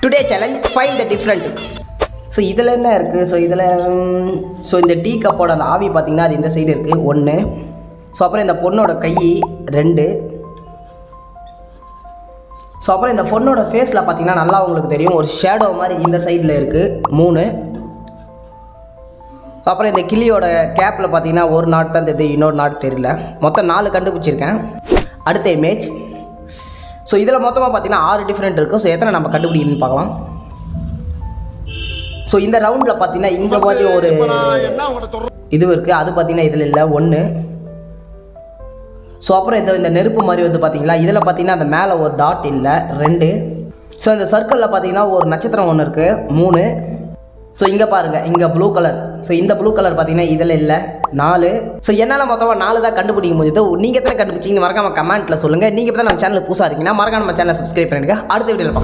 Today challenge find the different. So இதில் என்ன இருக்குது? ஸோ இந்த டீ கப்போட அந்த ஆவி பார்த்திங்கன்னா அது இந்த சைடு இருக்குது 1. ஸோ அப்புறம் இந்த பொண்ணோட கை 2. ஸோ அப்புறம் இந்த பொண்ணோட ஃபேஸில் பார்த்திங்கன்னா நல்லா உங்களுக்கு தெரியும் ஒரு ஷேடோ மாதிரி இந்த சைடில் இருக்குது 3. அப்புறம் இந்த கிளியோட கேப்பில் பார்த்தீங்கன்னா ஒரு நாட் தான் தெரியுது, இன்னொரு நாட் தெரியல. மொத்தம் 4 கண்டுபிடிச்சிருக்கேன். அடுத்த இமேஜ். ஸோ இதில் மொத்தமாக பார்த்தீங்கன்னா 6 டிஃப்ரெண்ட் இருக்குது. ஸோ எத்தனை நம்ம கண்டுபிடிக்கணும்னு பார்க்கலாம். ஸோ இந்த ரவுண்டில் பார்த்தீங்கன்னா இந்த மாதிரி ஒரு இது இருக்குது, அது பார்த்தீங்கன்னா இதில் இல்லை 1. ஸோ அப்புறம் இந்த நெருப்பு மாதிரி வந்து பார்த்தீங்களா, இதில் பார்த்தீங்கன்னா அந்த மேலே ஒரு டாட் இல்லை 2. ஸோ இந்த சர்க்கிளில் பார்த்தீங்கன்னா ஒரு நட்சத்திரம் ஒன்று இருக்குது 3. ஸோ இங்கே பாருங்கள், இங்கே ப்ளூ கலர். ஸோ இந்த ப்ளூ கலர் பார்த்தீங்கன்னா இதில் இல்லை 4. ஸோ என்னால் மொத்தமாக 4 தான் கண்டுபிடிக்க முடியுது. நீங்கள் எத்தனை கண்டுபிடிச்சிங்கன்னு மறக்காம கமெண்ட்டில் சொல்லுங்கள். நீங்கள் இப்போ தான் நம்ம சேனலுக்கு புதுசாக இருக்கீங்கன்னா மறக்காம நம்ம சேனலை சப்ஸ்கிரைப் பண்ணிடுங்க. அடுத்த வீடியோவில் பார்க்கலாம்.